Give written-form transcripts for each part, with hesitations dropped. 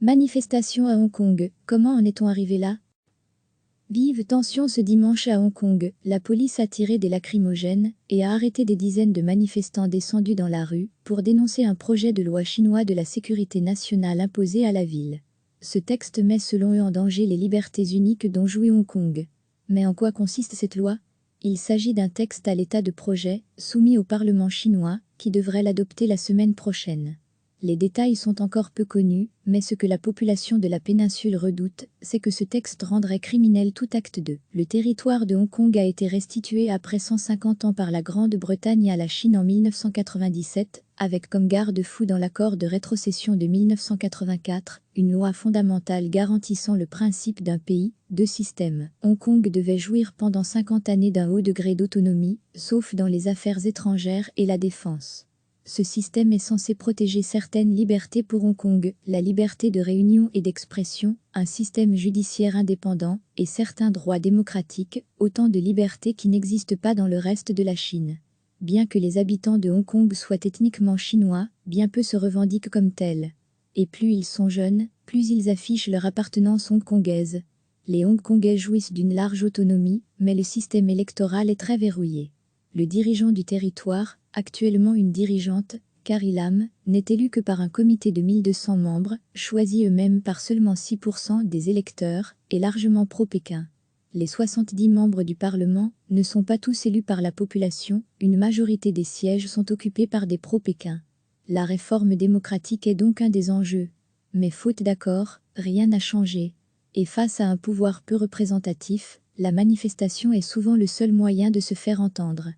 Manifestation à Hong Kong, comment en est-on arrivé là? Vive tension ce dimanche à Hong Kong, la police a tiré des lacrymogènes et a arrêté des dizaines de manifestants descendus dans la rue pour dénoncer un projet de loi chinois de la sécurité nationale imposé à la ville. Ce texte met selon eux en danger les libertés uniques dont jouit Hong Kong. Mais en quoi consiste cette loi? Il s'agit d'un texte à l'état de projet, soumis au Parlement chinois, qui devrait l'adopter la semaine prochaine. Les détails sont encore peu connus, mais ce que la population de la péninsule redoute, c'est que ce texte rendrait criminel tout acte de. Le territoire de Hong Kong a été restitué après 150 ans par la Grande-Bretagne à la Chine en 1997, avec comme garde-fou dans l'accord de rétrocession de 1984, une loi fondamentale garantissant le principe d'un pays, deux systèmes. Hong Kong devait jouir pendant 50 années d'un haut degré d'autonomie, sauf dans les affaires étrangères et la défense. Ce système est censé protéger certaines libertés pour Hong Kong, la liberté de réunion et d'expression, un système judiciaire indépendant et certains droits démocratiques, autant de libertés qui n'existent pas dans le reste de la Chine. Bien que les habitants de Hong Kong soient ethniquement chinois, bien peu se revendiquent comme tels. Et plus ils sont jeunes, plus ils affichent leur appartenance hongkongaise. Les Hongkongais jouissent d'une large autonomie, mais le système électoral est très verrouillé. Le dirigeant du territoire, actuellement une dirigeante, Carrie Lam, n'est élu que par un comité de 1200 membres, choisis eux-mêmes par seulement 6% des électeurs, et largement pro-Pékin. Les 70 membres du Parlement ne sont pas tous élus par la population, une majorité des sièges sont occupés par des pro-Pékin. La réforme démocratique est donc un des enjeux. Mais faute d'accord, rien n'a changé. Et face à un pouvoir peu représentatif, la manifestation est souvent le seul moyen de se faire entendre.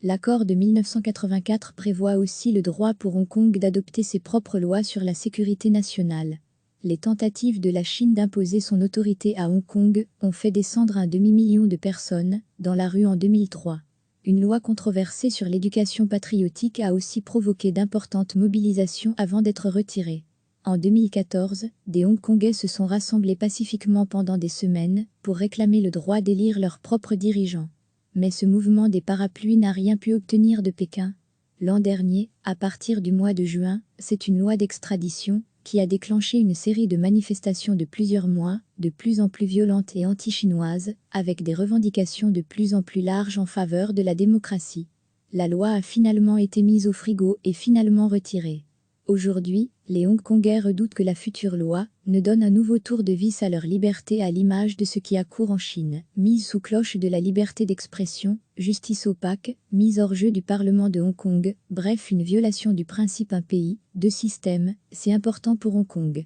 L'accord de 1984 prévoit aussi le droit pour Hong Kong d'adopter ses propres lois sur la sécurité nationale. Les tentatives de la Chine d'imposer son autorité à Hong Kong ont fait descendre un demi-million de personnes dans la rue en 2003. Une loi controversée sur l'éducation patriotique a aussi provoqué d'importantes mobilisations avant d'être retirée. En 2014, des Hongkongais se sont rassemblés pacifiquement pendant des semaines pour réclamer le droit d'élire leurs propres dirigeants. Mais ce mouvement des parapluies n'a rien pu obtenir de Pékin. L'an dernier, à partir du mois de juin, c'est une loi d'extradition qui a déclenché une série de manifestations de plusieurs mois, de plus en plus violentes et anti-chinoises, avec des revendications de plus en plus larges en faveur de la démocratie. La loi a finalement été mise au frigo et finalement retirée. Aujourd'hui, les Hongkongais redoutent que la future loi ne donne un nouveau tour de vis à leur liberté à l'image de ce qui a cours en Chine, mise sous cloche de la liberté d'expression, justice opaque, mise hors jeu du Parlement de Hong Kong, bref une violation du principe un pays, deux systèmes, c'est important pour Hong Kong.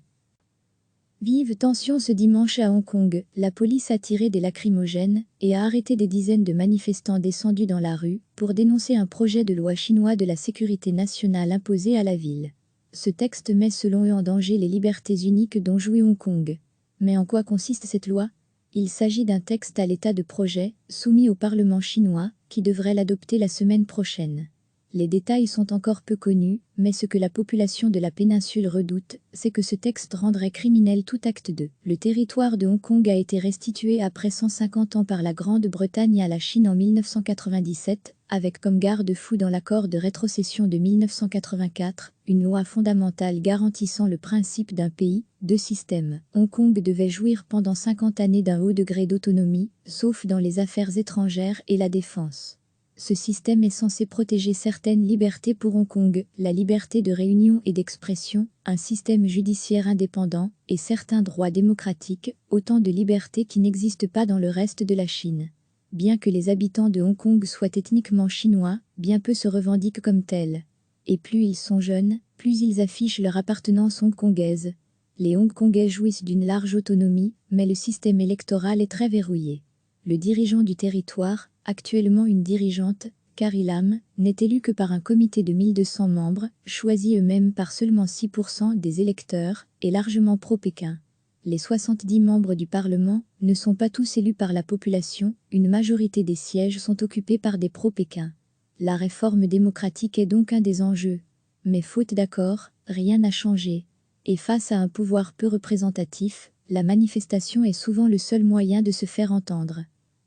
Vive tension ce dimanche à Hong Kong, la police a tiré des lacrymogènes et a arrêté des dizaines de manifestants descendus dans la rue pour dénoncer un projet de loi chinois de la sécurité nationale imposé à la ville. Ce texte met selon eux en danger les libertés uniques dont jouit Hong Kong. Mais en quoi consiste cette loi? Il s'agit d'un texte à l'état de projet, soumis au Parlement chinois, qui devrait l'adopter la semaine prochaine. Les détails sont encore peu connus, mais ce que la population de la péninsule redoute, c'est que ce texte rendrait criminel tout acte de. Le territoire de Hong Kong a été restitué après 150 ans par la Grande-Bretagne à la Chine en 1997, avec comme garde-fou dans l'accord de rétrocession de 1984, une loi fondamentale garantissant le principe d'un pays, deux systèmes. Hong Kong devait jouir pendant 50 années d'un haut degré d'autonomie, sauf dans les affaires étrangères et la défense. Ce système est censé protéger certaines libertés pour Hong Kong, la liberté de réunion et d'expression, un système judiciaire indépendant et certains droits démocratiques, autant de libertés qui n'existent pas dans le reste de la Chine. Bien que les habitants de Hong Kong soient ethniquement chinois, bien peu se revendiquent comme tels. Et plus ils sont jeunes, plus ils affichent leur appartenance hongkongaise. Les Hongkongais jouissent d'une large autonomie, mais le système électoral est très verrouillé. Le dirigeant du territoire, actuellement une dirigeante, Carrie Lam, n'est élu que par un comité de 1200 membres, choisis eux-mêmes par seulement 6% des électeurs, et largement pro-Pékin. Les 70 membres du Parlement ne sont pas tous élus par la population, une majorité des sièges sont occupés par des pro-Pékin. La réforme démocratique est donc un des enjeux. Mais faute d'accord, rien n'a changé. Et face à un pouvoir peu représentatif, la manifestation est souvent le seul moyen de se faire entendre.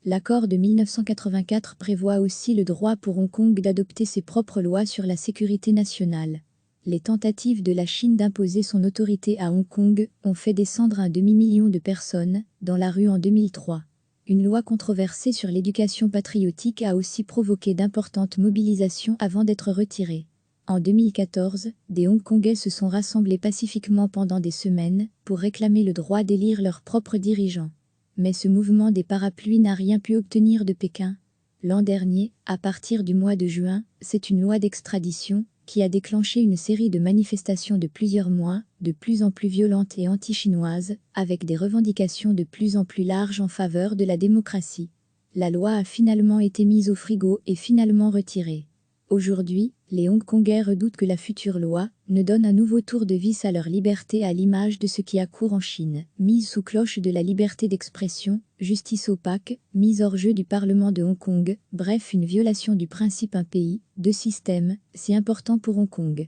L'accord de 1984 prévoit aussi le droit pour Hong Kong d'adopter ses propres lois sur la sécurité nationale. Les tentatives de la Chine d'imposer son autorité à Hong Kong ont fait descendre un demi-million de personnes dans la rue en 2003. Une loi controversée sur l'éducation patriotique a aussi provoqué d'importantes mobilisations avant d'être retirée. En 2014, des Hongkongais se sont rassemblés pacifiquement pendant des semaines pour réclamer le droit d'élire leurs propres dirigeants. Mais ce mouvement des parapluies n'a rien pu obtenir de Pékin. L'an dernier, à partir du mois de juin, c'est une loi d'extradition qui a déclenché une série de manifestations de plusieurs mois, de plus en plus violentes et anti-chinoises, avec des revendications de plus en plus larges en faveur de la démocratie. La loi a finalement été mise au frigo et finalement retirée. Aujourd'hui, les Hongkongais redoutent que la future loi ne donne un nouveau tour de vis à leur liberté à l'image de ce qui a cours en Chine. Mise sous cloche de la liberté d'expression, justice opaque, mise hors jeu du Parlement de Hong Kong, bref une violation du principe un pays, deux systèmes, si important pour Hong Kong.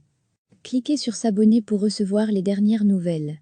Cliquez sur s'abonner pour recevoir les dernières nouvelles.